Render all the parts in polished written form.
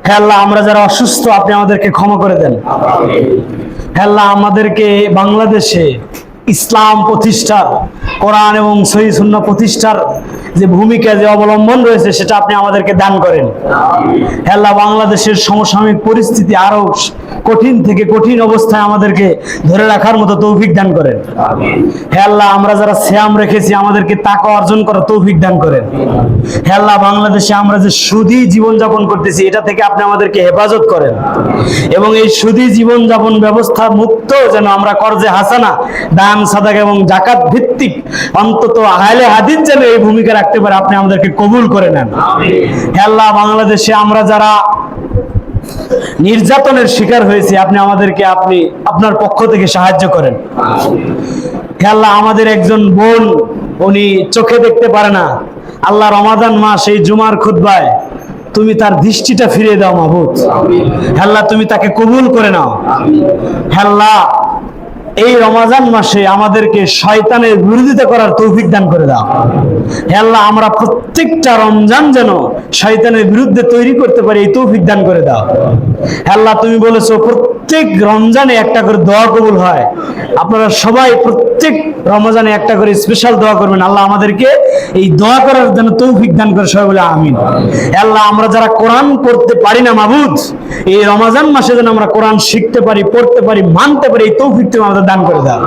হে আল্লাহ, আমরা যারা অসুস্থ আপনি আমাদেরকে ক্ষমা করে দেন। হে আল্লাহ, আমাদেরকে বাংলাদেশে ইসলাম প্রতিষ্ঠার, কোরআন এবং সহিহ সুন্নাহ প্রতিষ্ঠার যে ভূমিকা, যে অবলম্বন রয়েছে সেটা আপনি আমাদেরকে দান করেন। হে আল্লাহ, বাংলাদেশের সমসাময়িক পরিস্থিতি আরো কঠিন থেকে কঠিন অবস্থায় আমাদেরকে ধরে রাখার মতো তৌফিক দান করেন। হে আল্লাহ, আমরা যারা সিয়াম রেখেছি আমাদেরকে তাকওয়া অর্জন করার তৌফিক দান করেন। হে আল্লাহ, বাংলাদেশে আমরা যে সুদী জীবনযাপন করতেছি এটা থেকে আপনি আমাদেরকে হেফাজত করেন এবং এই সুদী জীবনযাপন ব্যবস্থা মুক্ত যেন আমরা কর্জে হাসানা, দান, সাদাকা এবং যাকাত ভিত্তিক অন্তত আহলে হাদিস যেন এই ভূমিকা রাখতে পারে, আপনি আমাদেরকে কবুল করে নেন। হে আল্লাহ, বাংলাদেশে আমরা যারা নির্যাতনের শিকার হয়েছে আপনি আমাদেরকে আপনার পক্ষ থেকে সাহায্য করেন। হে আল্লাহ, আমাদের একজন বোন, উনি চোখে দেখতে পারে না, আল্লাহ রমাদান মাস এই জুমার খুতবায় তুমি তার দৃষ্টিটা ফিরিয়ে দাও মাবুদ। হে আল্লাহ, তুমি তাকে কবুল করে নাও। হে আল্লাহ, এই রমজান মাসে আমাদেরকে শয়তানের বিরোধিতা করার তৌফিক দান করে দাও। হে আল্লাহ, আমরা প্রত্যেকটা রমজান যেন শয়তানের বিরুদ্ধে তৈরি করতে পারি, এই তৌফিক দান করে দাও। হে আল্লাহ, তুমি বলেছো প্রত্যেক রমজানে একটা করে দোয়া কবুল হয়। আপনারা সবাই প্রত্যেক রমজানে একটা করে স্পেশাল দোয়া করবেন। আল্লাহ আমাদেরকে এই দোয়া করার জন্য তৌফিক দান করে, সবাই বলে আমিন। হে আল্লাহ, আমরা যারা কোরআন পড়তে পারি না মাবুদ, এই রমজান মাসে যেন আমরা কোরআন শিখতে পারি, পড়তে পারি, মানতে পারি, এই তৌফিক তুমি আমাদের দান করে দাও।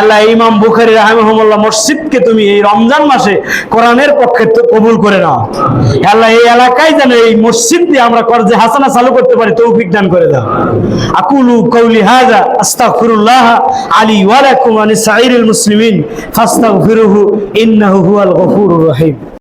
আল্লাহ, ইমাম বুখারী রাহিমাহুল্লাহ মসজিদকে তুমি এই রমজান মাসে কোরআনের পক্ষে কবুল করে নাও। আল্লাহ, এই এলাকায় যেন এই মসজিদ দিয়ে আমরা কর্জে হাসানা চালু করতে পারি, তৌফিক দান করে দাও। আকুলু কওলি হাযা আস্তাগফিরুল্লাহ আলী ওয়া লাকুম ওয়া লিসাইরিল মুসলিমিন ফাস্তাগফিরুহু ইন্নাহু হুয়াল গফুরুর রহিম।